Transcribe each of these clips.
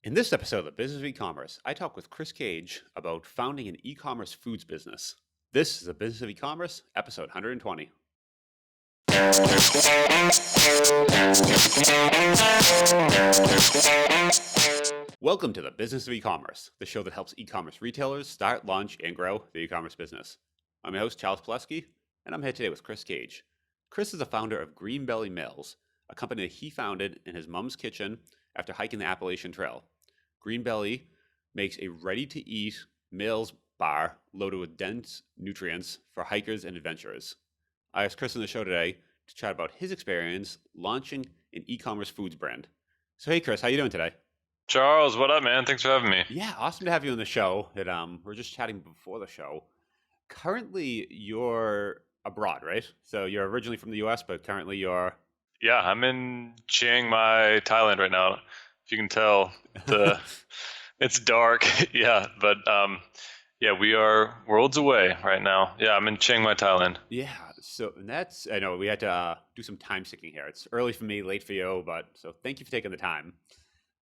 In this episode of the Business of E-commerce, I talk with Chris Cage about founding an e-commerce foods business. This is the Business of E-commerce, episode 120. Welcome to the Business of E-commerce, the show that helps e-commerce retailers start, launch, and grow their e-commerce business. I'm your host, Charles Plesky, and I'm here today with Chris Cage. Chris is the founder of Greenbelly Meals, a company that he founded in his mom's kitchen after hiking the Appalachian Trail. Greenbelly makes a ready-to-eat meals bar loaded with dense nutrients for hikers and adventurers. I asked Chris on the show today to chat about his experience launching an e-commerce foods brand. So hey Chris, how you doing today? Charles, what up, man? Thanks for having me. Yeah, awesome to have you on the show. We're just chatting before the show. Currently, you're abroad, right? So you're originally from the U.S., but currently you're... Yeah, I'm in Chiang Mai, Thailand right now. If you can tell, it's dark. Yeah, but yeah, we are worlds away right now. Yeah, I'm in Chiang Mai, Thailand. Yeah, so that's, I know we had to do some time syncing here. It's early for me, late for you, but so thank you for taking the time.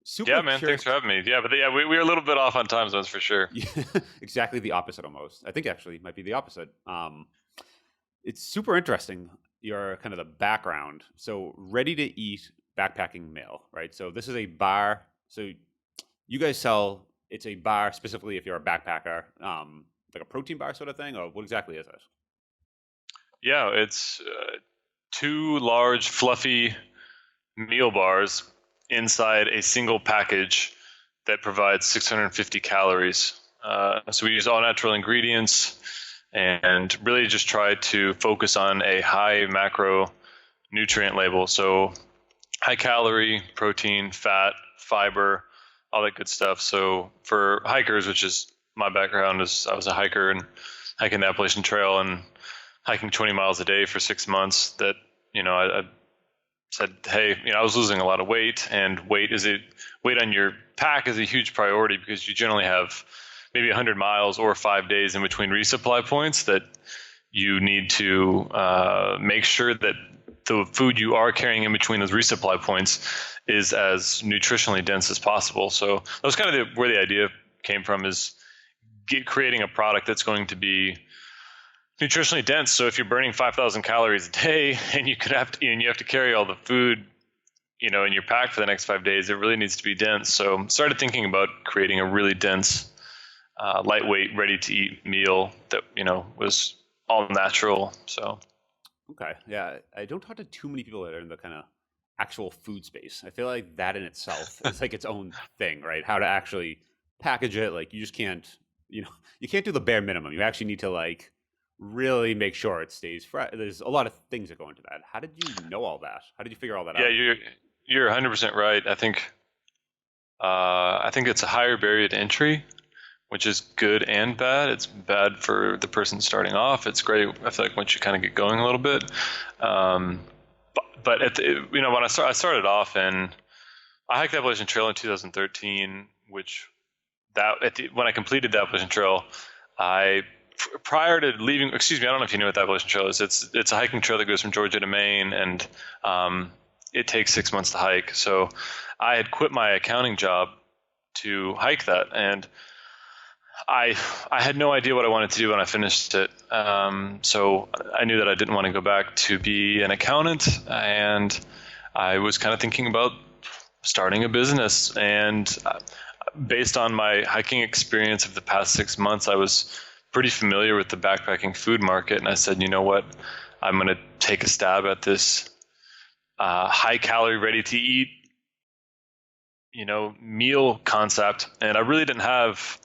Super Yeah, man, curious. thanks for having me. Yeah, but yeah, we're a little bit off on time zones for sure. Exactly the opposite almost. I think actually it might be the opposite. It's super interesting, your kind of the background. So ready to eat backpacking meal, right? So this is a bar. So you guys sell, it's a bar specifically if you're a backpacker, like a protein bar sort of thing, or what exactly is it? Yeah, it's two large fluffy meal bars inside a single package that provides 650 calories. So we use all natural ingredients and really just try to focus on a high macro nutrient label. So high calorie, protein, fat, fiber, all that good stuff. So for hikers, which is my background, is I was a hiker and hiking the Appalachian Trail and hiking 20 miles a day for 6 months. That I said, hey, I was losing a lot of weight, and weight on your pack is a huge priority because you generally have maybe 100 miles or 5 days in between resupply points that you need to make sure that the food you are carrying in between those resupply points is as nutritionally dense as possible. So that was kind of where the idea came from, is creating a product that's going to be nutritionally dense. So if you're burning 5,000 calories a day and you have to carry all the food, in your pack for the next 5 days, it really needs to be dense. So started thinking about creating a really dense, lightweight, ready to eat meal that, was all natural. So. Okay. Yeah. I don't talk to too many people that are in the kind of actual food space. I feel like that in itself is like its own thing, right? How to actually package it. Like you just can't, you can't do the bare minimum. You actually need to like really make sure it stays fresh. There's a lot of things that go into that. How did you know all that? How did you figure all that out? Yeah, you're 100% right. I think it's a higher barrier to entry, which is good and bad. It's bad for the person starting off. It's great, I feel like, once you kind of get going a little bit. But when I started off, and I hiked the Appalachian Trail in 2013, when I completed the Appalachian Trail, prior to leaving, I don't know if you know what the Appalachian Trail is. It's a hiking trail that goes from Georgia to Maine, and it takes 6 months to hike. So I had quit my accounting job to hike that, and I had no idea what I wanted to do when I finished it. So I knew that I didn't want to go back to be an accountant, and I was kind of thinking about starting a business. And based on my hiking experience of the past 6 months, I was pretty familiar with the backpacking food market. And I said, you know what, I'm going to take a stab at this high calorie, ready to eat, meal concept. And I really didn't have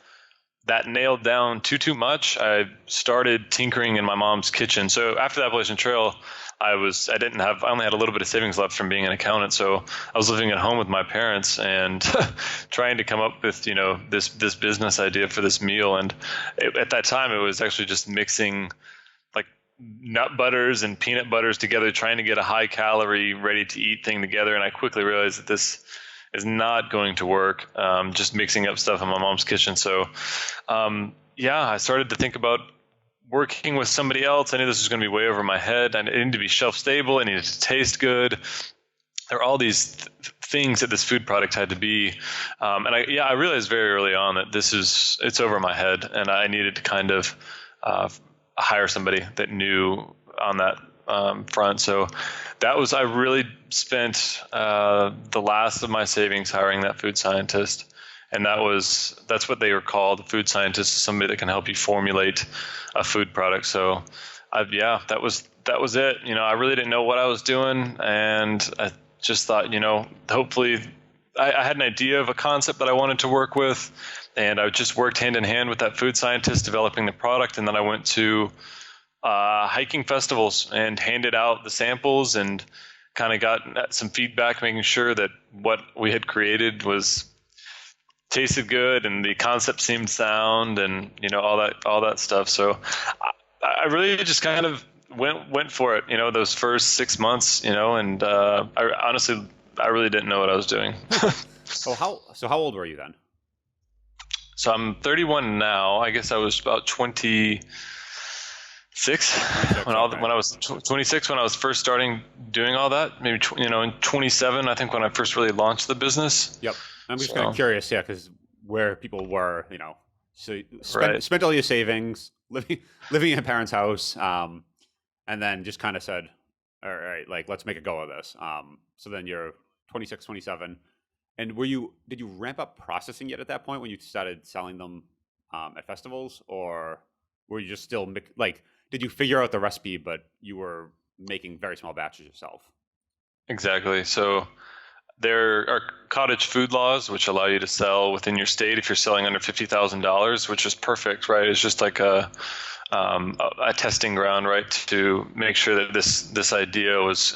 that nailed down too much. I started tinkering in my mom's kitchen. So after the Appalachian Trail, I only had a little bit of savings left from being an accountant. So I was living at home with my parents and trying to come up with, this business idea for this meal. And at that time, it was actually just mixing like nut butters and peanut butters together, trying to get a high calorie, ready to eat thing together. And I quickly realized that this is not going to work, just mixing up stuff in my mom's kitchen. So, I started to think about working with somebody else. I knew this was going to be way over my head. I needed to be shelf stable. I needed to taste good. there are all these things that this food product had to be, and I realized very early on that it's over my head, and I needed to kind of hire somebody that knew on that front. So I really spent the last of my savings hiring that food scientist. And that's what they were called. The food scientist is somebody that can help you formulate a food product. So that was it. I really didn't know what I was doing. And I just thought, hopefully I had an idea of a concept that I wanted to work with. And I just worked hand in hand with that food scientist developing the product. And then I went to hiking festivals and handed out the samples and kind of got some feedback, making sure that what we had created tasted good and the concept seemed sound, and all that stuff. So I really just kind of went for it, those first 6 months, and I really didn't know what I was doing. How old were you then? So I'm 31 now. I guess I was about 26 when I was 26 when I was first starting doing all that. Maybe in 27, I think, when I first really launched the business. Yep. I'm just kind of curious, because where people were, so spent all your savings living in a parent's house, and then just kind of said, all right, like, let's make a go of this. So then you're 26, 27. And did you ramp up processing yet at that point when you started selling them at festivals, or were you just still did you figure out the recipe, but you were making very small batches yourself? Exactly. So there are cottage food laws which allow you to sell within your state if you're selling under $50,000, which is perfect, right? It's just like a testing ground, right, to make sure that this idea was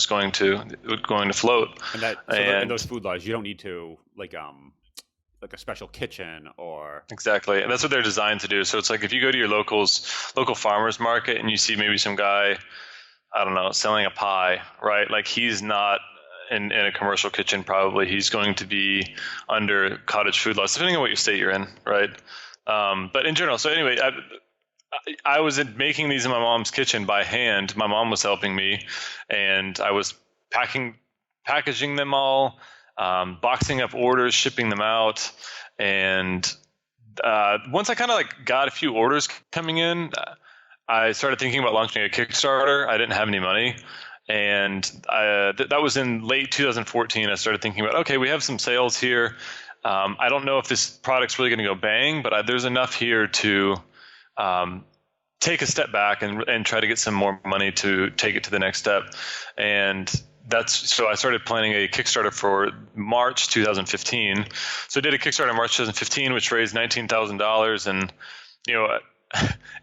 going to float. And those food laws, you don't need to like a special kitchen or exactly, and that's what they're designed to do. So it's like if you go to your local farmers market and you see maybe some guy, I don't know, selling a pie, right? Like, he's not in a commercial kitchen. Probably he's going to be under cottage food laws, depending on what your state you're in, right? But in general, so anyway, I was making these in my mom's kitchen by hand. My mom was helping me, and I was packaging them all, boxing up orders, shipping them out. And once I kind of got a few orders coming in, I started thinking about launching a Kickstarter. I didn't have any money. And that was in late 2014. I started thinking about, okay, we have some sales here. I don't know if this product's really going to go bang, but there's enough here to take a step back and try to get some more money to take it to the next step. And so I started planning a Kickstarter for March 2015. So I did a Kickstarter in March 2015, which raised $19,000. And,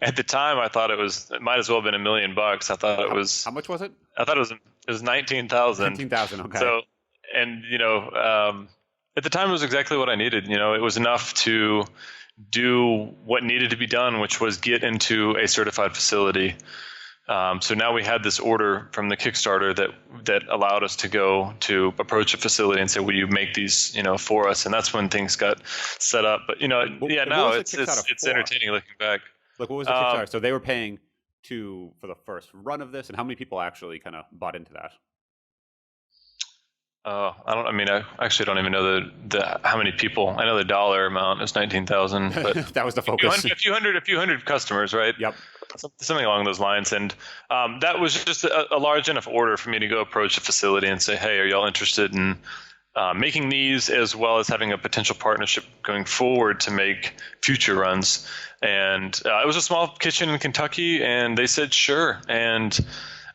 at the time I thought it might as well have been $1 million. I thought it was. How much was it? I thought it was 19,000. 19,000. Okay. So, and at the time it was exactly what I needed. It was enough to do what needed to be done, which was get into a certified facility. So now we had this order from the Kickstarter that allowed us to go to approach a facility and say, will you make these, for us? And that's when things got set up. But, it's entertaining looking back. Like, what was the Kickstarter? So they were paying for the first run of this, and how many people actually kind of bought into that? I actually don't even know how many people. I know the dollar amount is 19,000, but that was the focus. A few hundred customers, right? Yep. Something along those lines. And that was just a large enough order for me to go approach a facility and say, hey, are y'all interested in making these, as well as having a potential partnership going forward to make future runs? And it was a small kitchen in Kentucky, and they said, sure. And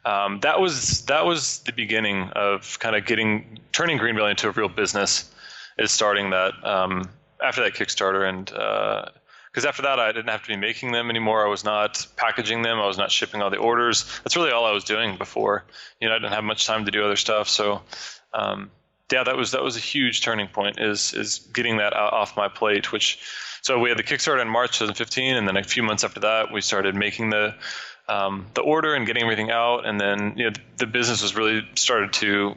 that was the beginning of kind of turning Greenbelly into a real business, is starting that after that Kickstarter. And because after that, I didn't have to be making them anymore. I was not packaging them. I was not shipping all the orders. That's really all I was doing before. I didn't have much time to do other stuff. So that was a huge turning point, is getting that off my plate. So we had the Kickstarter in March 2015, and then a few months after that, we started making the order and getting everything out. And then the business was really started to.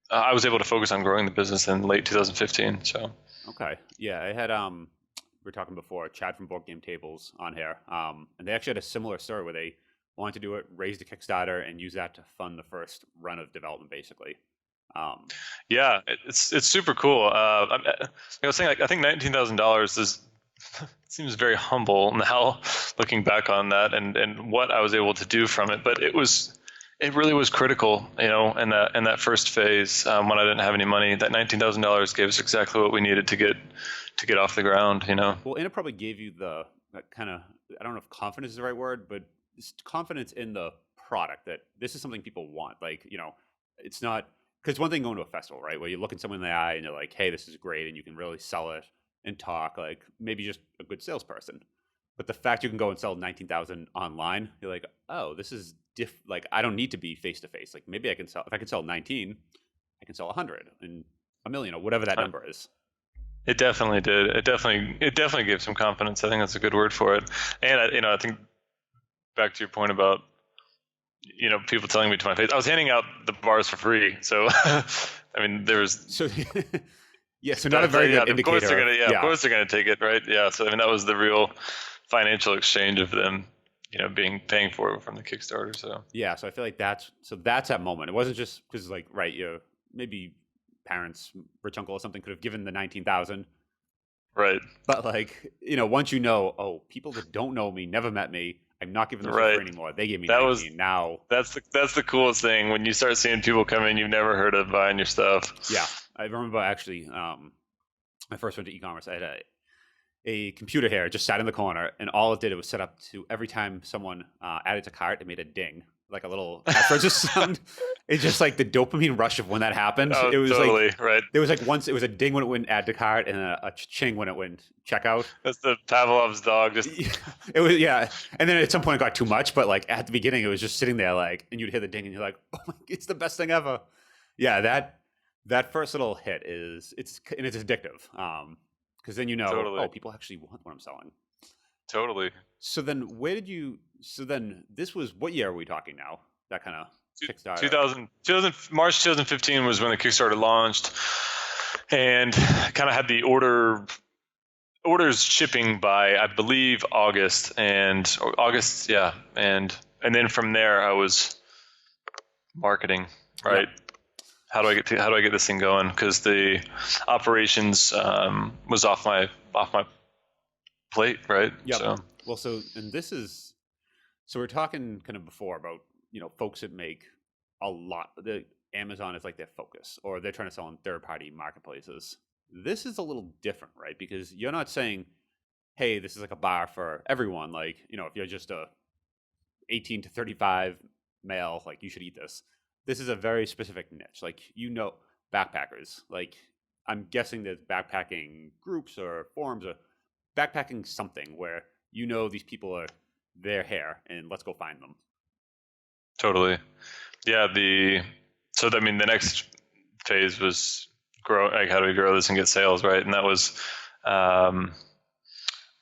I was able to focus on growing the business in late 2015. So okay, yeah, I had we were talking before, Chad from Board Game Tables on here, and they actually had a similar story where they wanted to do it, raise the Kickstarter, and use that to fund the first run of development, basically. Yeah, it's super cool. I was saying, like, I think $19,000 is seems very humble now, looking back on that and what I was able to do from it. But it really was critical, in that first phase, when I didn't have any money. That $19,000 gave us exactly what we needed to get off the ground. Well, and it probably gave you the kind of, I don't know if confidence is the right word, but confidence in the product that this is something people want. Like, it's not, because one thing going to a festival, right, where you're looking someone in the eye and you're like, hey, this is great, and you can really sell it and talk like maybe just a good salesperson. But the fact you can go and sell 19,000 online, you're like, oh, this is like, I don't need to be face to face. Like, maybe I can sell, if I can sell 19, I can sell 100 and a million or whatever that number is. It definitely did. It definitely gave some confidence. I think that's a good word for it. And I think back to your point about people telling me to my face, I was handing out the bars for free. So I mean, there was so yeah. So not a very good indicator. Of course they're gonna take it, right? Yeah. So I mean, that was the real financial exchange of them, paying for it from the Kickstarter. So yeah. So I feel like that's that moment. It wasn't just because like, right, maybe parents, rich uncle or something could have given the 19,000. Right. But like, once people that don't know me, never met me, I'm not giving them for free anymore. They gave me 19. Now that's the coolest thing when you start seeing people come in you've never heard of buying your stuff. Yeah. I remember actually, I first went to eCommerce. I had a computer here, just sat in the corner, and all it did, it was set up to every time someone added to cart, it made a ding, like a little cash register sound. It's just like the dopamine rush of when that happened. Oh, it was totally, like, right. There was like once it was a ding when it went add to cart, and a ching when it went checkout. That's the Pavlov's dog. It was, yeah. And then at some point it got too much, but like at the beginning, it was just sitting there, like, and you'd hear the ding, and you're like, oh my, it's the best thing ever. Yeah, that first little hit it's addictive. Because then totally. people actually want what I'm selling. Totally. So then this was, what year are we talking now? That kind of Kickstarter? 2000, March 2015 was when the Kickstarter launched, and kind of had the orders shipping by, I believe, August, yeah. And then from there I was marketing, right? Yep. How do I get this thing going? Because the operations was off my plate, right? Yeah. So we're talking kind of before about folks that make a lot. The Amazon is like their focus, or they're trying to sell on third-party marketplaces. This is a little different, right? Because you're not saying, hey, this is like a bar for everyone. Like, if you're just a 18 to 35 male, like, you should eat this. This is a very specific niche. Like, backpackers. Like, I'm guessing there's backpacking groups or forums or backpacking something where these people are there here, and let's go find them. Totally. Yeah. The next phase was grow. Like, how do we grow this and get sales, right? And that was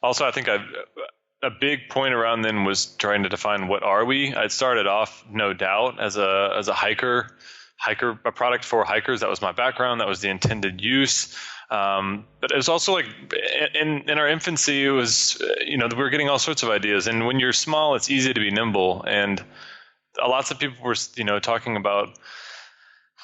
also, I think a big point around then was trying to define what are we. I'd started off, no doubt, as a hiker, a product for hikers. That was my background. That was the intended use. But it was also like in our infancy, it was, we were getting all sorts of ideas. And when you're small, it's easy to be nimble. And lots of people were, talking about,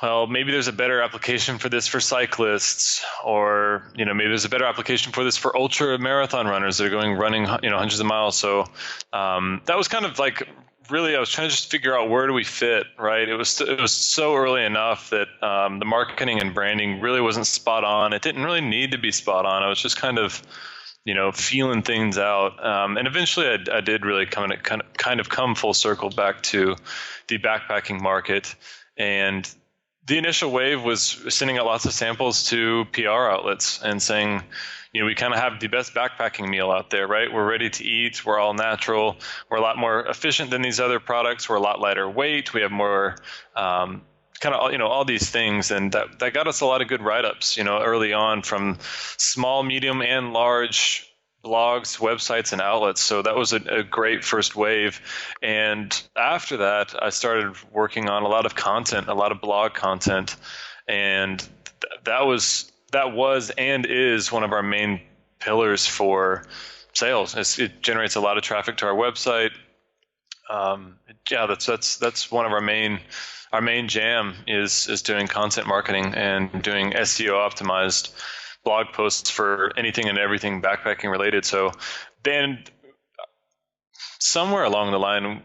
well, maybe there's a better application for this for cyclists, or, maybe there's a better application for this for ultra marathon runners that are running, hundreds of miles. So that was kind of like, really, I was trying to just figure out where do we fit, right? It was so early enough that the marketing and branding really wasn't spot on. It didn't really need to be spot on. I was just kind of, feeling things out. And eventually I did really kind of come full circle back to the backpacking market. And the initial wave was sending out lots of samples to PR outlets and saying, we kind of have the best backpacking meal out there, right? We're ready to eat. We're all natural. We're a lot more efficient than these other products. We're a lot lighter weight. We have more all these things. And that got us a lot of good write-ups, early on, from small, medium, and large blogs, websites, and outlets. So that was a great first wave. And after that, I started working on a lot of content, a lot of blog content. And that was and is one of our main pillars for sales. It generates a lot of traffic to our website. That's one of our main our main jam is doing content marketing and doing SEO optimized blog posts for anything and everything backpacking related. So then somewhere along the line,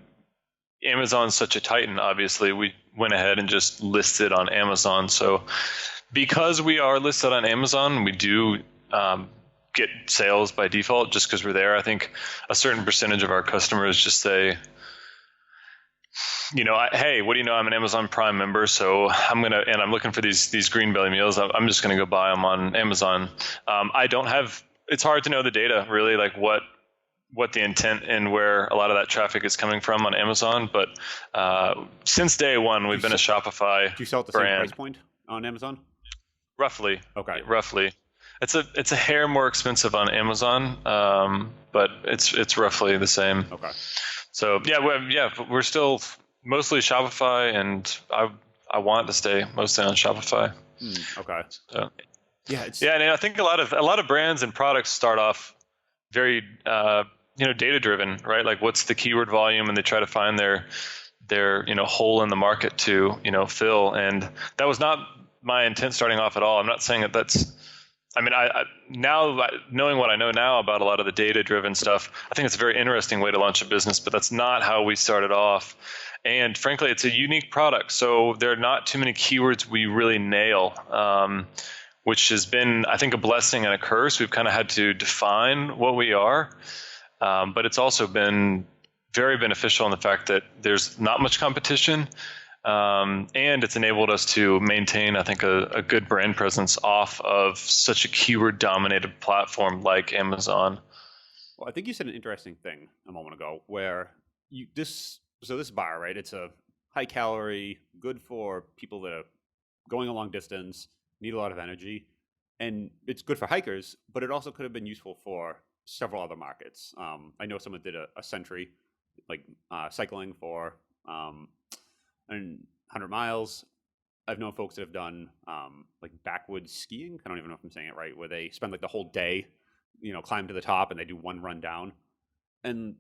Amazon's such a titan, obviously, we went ahead and just listed on Amazon. So because we are listed on Amazon, we do get sales by default just because we're there. I think a certain percentage of our customers just say, hey, what do you know? I'm an Amazon Prime member, so I'm looking for these Greenbelly meals. I'm just gonna go buy them on Amazon. I don't have. It's hard to know the data really, like what the intent and where a lot of that traffic is coming from on Amazon. But since day one, we've been a Shopify Do you sell at the brand. same price point on Amazon? Roughly. Okay. Roughly. It's a hair more expensive on Amazon, but it's roughly the same. Okay. So we're still mostly Shopify, and I want to stay mostly on Shopify. Okay. So, yeah. And I think a lot of brands and products start off very data driven, right? Like what's the keyword volume, and they try to find their hole in the market to fill. And that was not my intent starting off at all. I'm not saying that's. I mean, now knowing what I know now about a lot of the data-driven stuff, I think it's a very interesting way to launch a business, but that's not how we started off. And frankly, it's a unique product, so there are not too many keywords we really nail, which has been, I think, a blessing and a curse. We've kind of had to define what we are, but it's also been very beneficial in the fact that there's not much competition. And it's enabled us to maintain, I think, a good brand presence off of such a keyword-dominated platform like Amazon. Well, I think you said an interesting thing a moment ago, where this bar, right? It's a high calorie, good for people that are going a long distance, need a lot of energy, and it's good for hikers. But it also could have been useful for several other markets. I know someone did a century, like cycling for. And 100 miles. I've known folks that have done like backwoods skiing. I don't even know if I'm saying it right, where they spend like the whole day, climb to the top and they do one run down. And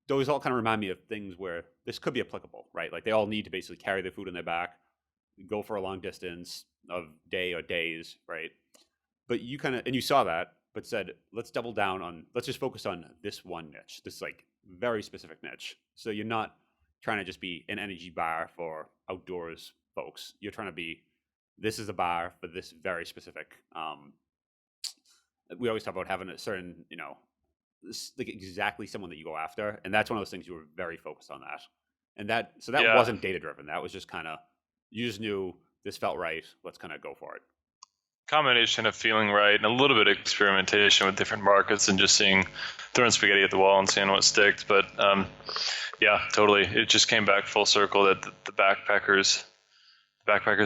those all kind of remind me of things where this could be applicable, right? Like they all need to basically carry their food on their back, go for a long distance of day or days, right? But you saw that, but said, let's double down let's just focus on this one niche, this like very specific niche. So you're not trying to just be an energy bar for outdoors folks. You're trying to be, this is a bar for this very specific. We always talk about having a certain, like exactly someone that you go after, and that's one of those things you were very focused on that. And that wasn't data driven. That was just kind of, you just knew this felt right. Let's kind of go for it. Combination of feeling right and a little bit of experimentation with different markets and just throwing spaghetti at the wall and seeing what sticks. But yeah, totally. It just came back full circle that the backpackers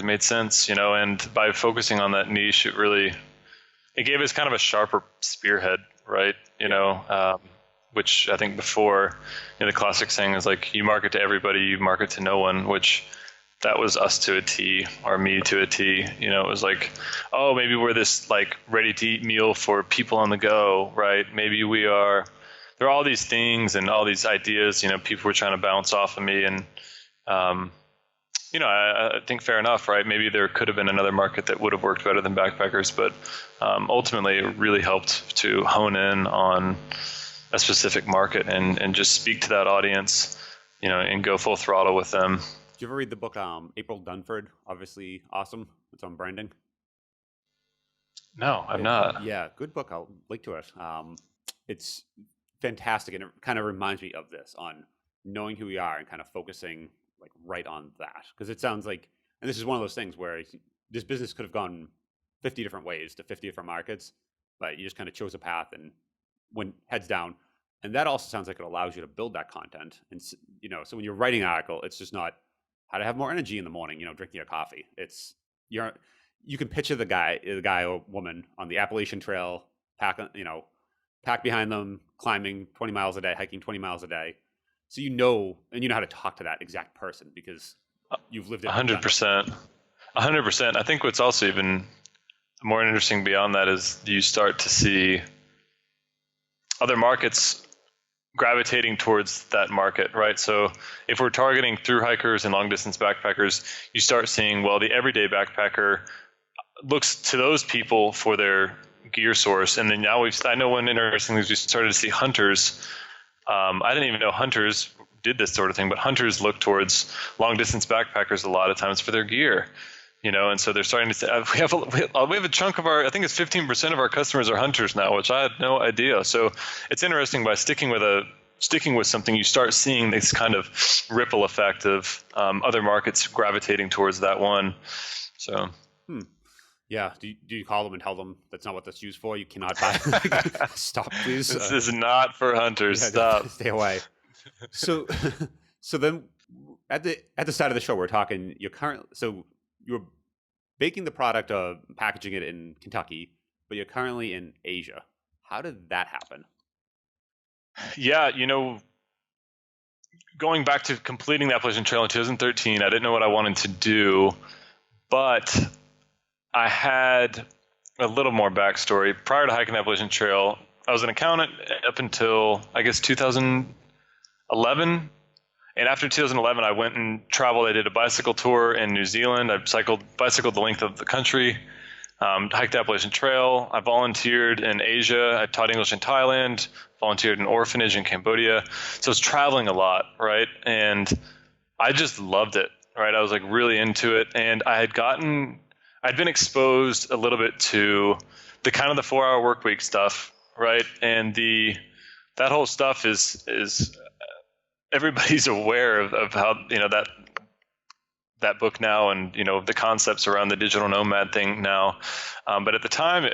made sense, and by focusing on that niche, it gave us kind of a sharper spearhead, right? Which I think before, the classic saying is like, you market to everybody, you market to no one, which that was us to a T, or me to a T. It was like, oh, maybe we're this like ready to eat meal for people on the go, right? Maybe we are. There are all these things and all these ideas, people were trying to bounce off of me. And, I think fair enough, right? Maybe there could have been another market that would have worked better than backpackers, but ultimately it really helped to hone in on a specific market and just speak to that audience, and go full throttle with them. Did you ever read the book April Dunford? Obviously awesome. It's on branding. No, I've not. Yeah, good book. I'll link to it. It's fantastic, and it kind of reminds me of this, on knowing who we are and kind of focusing like right on that. Because it sounds like, and this is one of those things where this business could have gone 50 different ways to 50 different markets, but you just kind of chose a path and went heads down. And that also sounds like it allows you to build that content. And so when you're writing an article, it's just not how to have more energy in the morning, drinking a coffee. It's you can picture the guy or woman on the Appalachian Trail, pack behind them, climbing 20 miles a day, hiking 20 miles a day. So you know how to talk to that exact person because you've lived it. 100%. 100%. I think what's also even more interesting beyond that is you start to see other markets gravitating towards that market, right? So if we're targeting through hikers and long distance backpackers, you start seeing, well, the everyday backpacker looks to those people for their gear source. And then now I know one interesting thing is we started to see hunters. I didn't even know hunters did this sort of thing, but hunters look towards long distance backpackers a lot of times for their gear. And so they're starting to say, we have a chunk of I think it's 15% of our customers are hunters now, which I had no idea. So it's interesting, by sticking with something, you start seeing this kind of ripple effect of other markets gravitating towards that one. So. Yeah. Do you call them and tell them that's not what that's used for? You cannot buy. Stop, please. This is not for hunters. Yeah, Stop. Stay away. So then at the start of the show, we're talking. You're baking the product, packaging it in Kentucky, but you're currently in Asia. How did that happen? Yeah, going back to completing the Appalachian Trail in 2013, I didn't know what I wanted to do, but I had a little more backstory. Prior to hiking the Appalachian Trail, I was an accountant up until, I guess, 2011. And after 2011, I went and traveled. I did a bicycle tour in New Zealand. I bicycled the length of the country, hiked the Appalachian Trail. I volunteered in Asia. I taught English in Thailand, volunteered in an orphanage in Cambodia. So I was traveling a lot, right? And I just loved it, right? I was like really into it. And I'd been exposed a little bit to the kind of the 4-hour work week stuff, right? And that whole stuff is everybody's aware of how, that book now, and, the concepts around the digital nomad thing now. But at the time,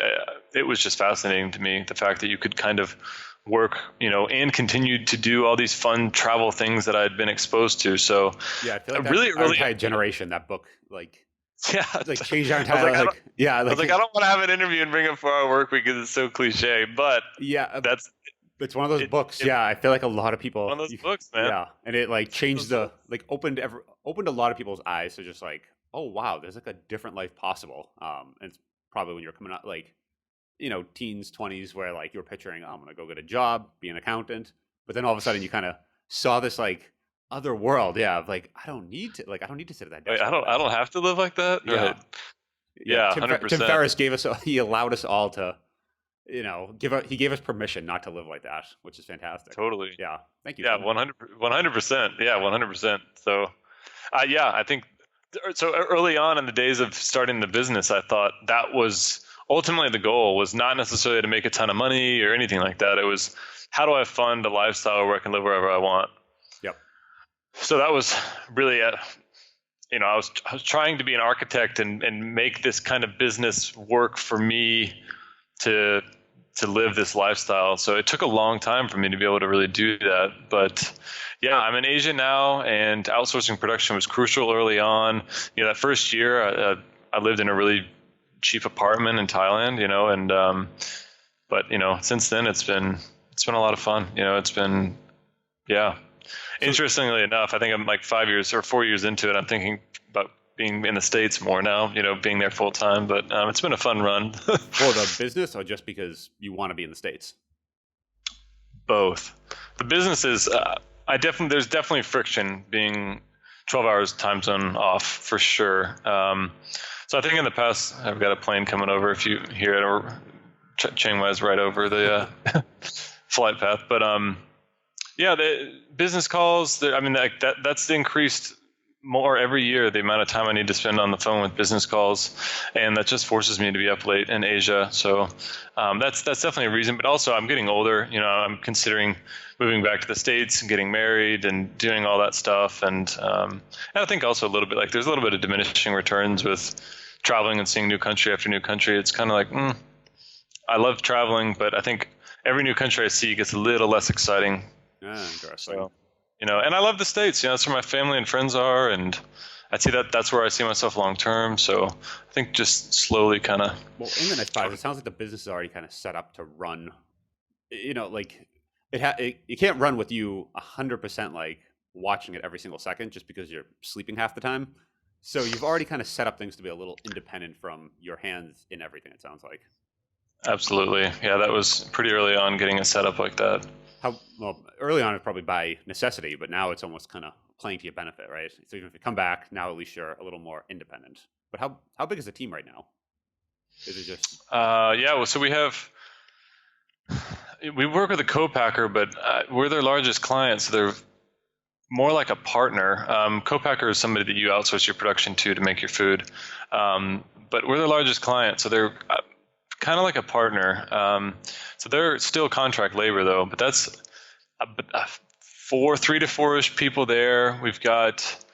it was just fascinating to me, the fact that you could kind of work, and continue to do all these fun travel things that I'd been exposed to. So yeah, I feel like really, our entire generation, that book, yeah, changed our entire, I was like, I don't want to have an interview and bring up 4-hour work week because it's so cliche, but yeah, that's. It's one of those books. Yeah, I feel like a lot of people. One of those books, man. Yeah, and it changed opened a lot of people's eyes to just oh wow, there's a different life possible. And it's probably when you're coming out teens, 20s, where you're picturing, oh, I'm gonna go get a job, be an accountant, but then all of a sudden you kind of saw this other world. Yeah, of I don't need to sit at that desk. I don't have to live like that. Yeah, right. Yeah, 100%. Tim Ferriss he allowed us all to. He gave us permission not to live like that, which is fantastic. Totally. Yeah. Thank you. Yeah, 100%. Yeah, 100%. So, I think so. Early on in the days of starting the business, I thought that was ultimately the goal, was not necessarily to make a ton of money or anything like that. It was, how do I fund a lifestyle where I can live wherever I want? Yep. So that was really I was trying to be an architect and make this kind of business work for me to live this lifestyle. So it took a long time for me to be able to really do that. But yeah, I'm in Asia now, and outsourcing production was crucial early on. That first year, I lived in a really cheap apartment in Thailand, but since then it's been a lot of fun. It's been, yeah. Interestingly enough, I think I'm 4 years into it. I'm thinking about being in the States more now, being there full time, but it's been a fun run. For the business, or just because you want to be in the States? Both. The business is, there's definitely friction being 12 hours time zone off for sure. So I think in the past, I've got a plane coming over, if you hear it, or Chiang Mai's right over the flight path. But yeah, the business calls, that's the increased more every year, the amount of time I need to spend on the phone with business calls, and that just forces me to be up late in Asia. So that's definitely a reason. But also, I'm getting older. I'm considering moving back to the States and getting married and doing all that stuff. And I think also a little bit there's a little bit of diminishing returns with traveling and seeing new country after new country. It's kind of I love traveling, but I think every new country I see gets a little less exciting. Interesting. So, and I love the States. That's where my family and friends are, and I see that's where I see myself long term. So I think just slowly kind of. Well, in the next 5 years, it sounds like the business is already kind of set up to run. You can't run with you 100% watching it every single second, just because you're sleeping half the time. So you've already kind of set up things to be a little independent from your hands in everything, it sounds like. Absolutely. Yeah, that was pretty early on, getting it set up like that. How well early on it's probably by necessity, but now it's almost kind of playing to your benefit, right? So even if you come back now, at least you're a little more independent. But how big is the team right now? Is it just Yeah, well, so we work with a co-packer, but we're their largest client, so they're more like a partner. Co-packer is somebody that you outsource your production to make your food, but we're their largest client, so they're kind of like a partner. So they're still contract labor though, but that's three to four-ish people there. We've got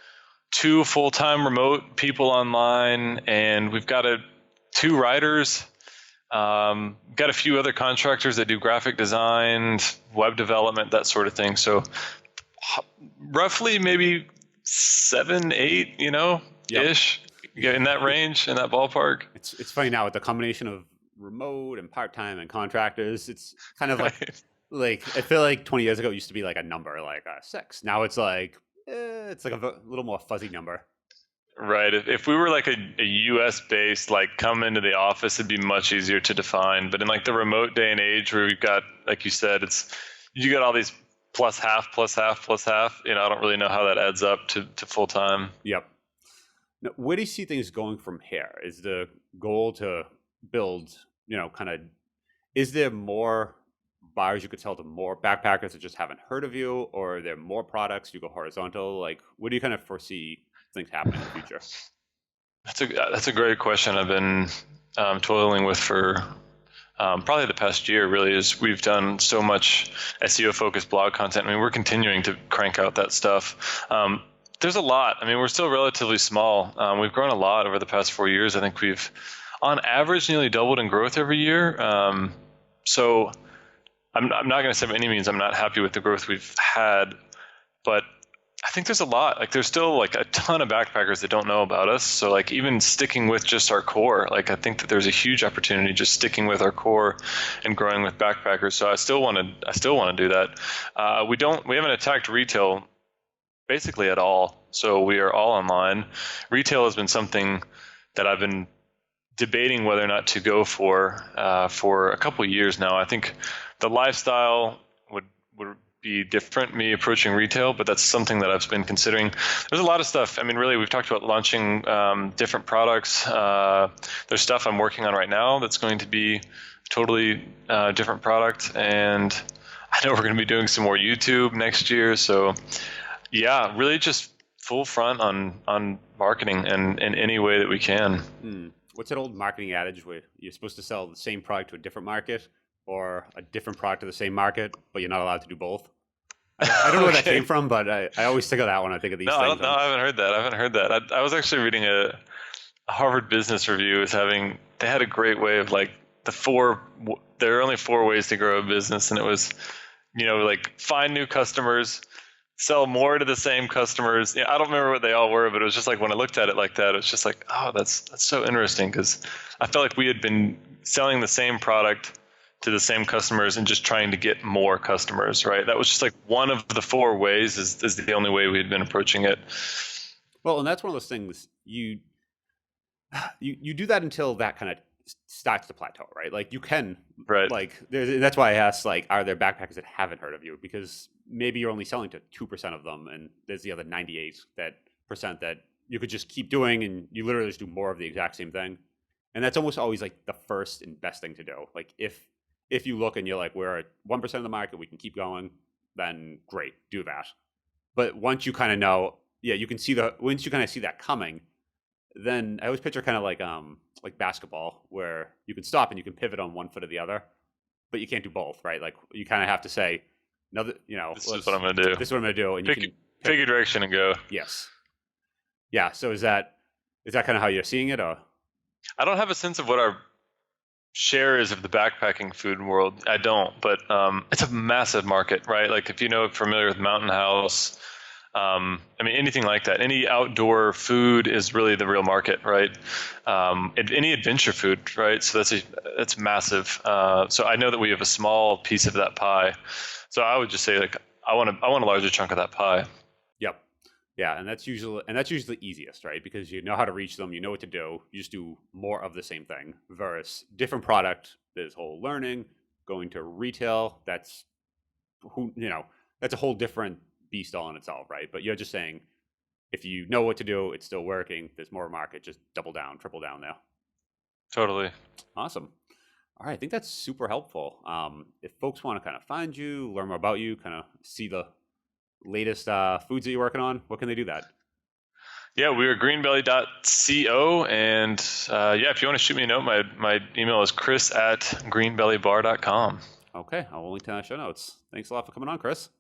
two full-time remote people online, and we've got two writers. Got a few other contractors that do graphic design, web development, that sort of thing. So roughly maybe 7, 8, ish, in that range, in that ballpark. It's funny now with the combination of remote and part-time and contractors. It's kind of like I feel like 20 years ago it used to be like a number, like 6. Now it's like it's like a little more fuzzy number. Right. If we were like a US based, like come into the office, it'd be much easier to define. But in like the remote day and age where we've got, like you said, you got all these plus half, plus half, plus half. I don't really know how that adds up to full time. Yep. Now, where do you see things going from here? Is the goal to build, is there more buyers you could sell to more backpackers that just haven't heard of you, or are there more products you go horizontal? Like, what do you kind of foresee things happening in the future? That's a great question. I've been toiling with for probably the past year. Really, is we've done so much SEO focused blog content. I mean, we're continuing to crank out that stuff. There's a lot. I mean, we're still relatively small. We've grown a lot over the past 4 years. I think we've, on average, nearly doubled in growth every year. So I'm not going to say by any means I'm not happy with the growth we've had, but I think there's a lot. Like there's still like a ton of backpackers that don't know about us. So like even sticking with just our core, like I think that there's a huge opportunity just sticking with our core and growing with backpackers. So I still want to do that. We haven't attacked retail basically at all. So we are all online. Retail has been something that I've been debating whether or not to go for a couple of years now. I think the lifestyle would be different, me approaching retail, but that's something that I've been considering. There's a lot of stuff. I mean, really, we've talked about launching different products. There's stuff I'm working on right now that's going to be totally different product, and I know we're going to be doing some more YouTube next year. So yeah, really just full front on marketing and in any way that we can. What's that old marketing adage where you're supposed to sell the same product to a different market or a different product to the same market, but you're not allowed to do both? I don't know where that came from, but I always think of that when I think of these things. No, I haven't heard that. I was actually reading a Harvard Business Review they had a great way of like there are only 4 ways to grow a business. And it was, like find new customers, sell more to the same customers. I don't remember what they all were, but it was just like when I looked at it like that, it was just like, oh, that's so interesting, because I felt like we had been selling the same product to the same customers and just trying to get more customers, right? That was just like one of the 4 ways is the only way we had been approaching it. Well, and that's one of those things you do that until that kind of starts to plateau, right? Like you can, right? Like that's why I asked, like, are there backpackers that haven't heard of you? Because maybe you're only selling to 2% of them, and there's the other 98% that you could just keep doing, and you literally just do more of the exact same thing. And that's almost always like the first and best thing to do. Like if you look and you're like, we're at 1% of the market, we can keep going, then great, do that. But once you kind of know, you can see once you kind of see that coming, then I always picture kind of like basketball, where you can stop and you can pivot on one foot or the other, but you can't do both, right? Like you kind of have to say, no, this is what I'm going to do. This is what I'm going to do, and pick a direction and go. Yes. Yeah. So is that kind of how you're seeing it, or? I don't have a sense of what our share is of the backpacking food world. I don't, but it's a massive market, right? Like if familiar with Mountain House, I mean, anything like that, any outdoor food is really the real market, right? Any adventure food, right? So that's massive. So I know that we have a small piece of that pie. So I would just say, like, I want a larger chunk of that pie. Yep. Yeah, and that's usually the easiest, right? Because you know how to reach them, you know what to do. You just do more of the same thing. Versus different product, there's whole learning. Going to retail, that's that's a whole different beast all in itself, right? But you're just saying if you know what to do, it's still working. There's more market, just double down, triple down there. Totally. Awesome. All right, I think that's super helpful. If folks want to kind of find you, learn more about you, kind of see the latest foods that you're working on, what can they do that? Yeah, we are greenbelly.co. And if you want to shoot me a note, my email is chris@greenbellybar.com. Okay, I'll link to that in the show notes. Thanks a lot for coming on, Chris.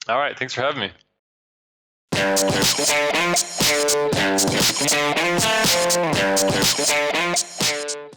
All right, thanks for having me.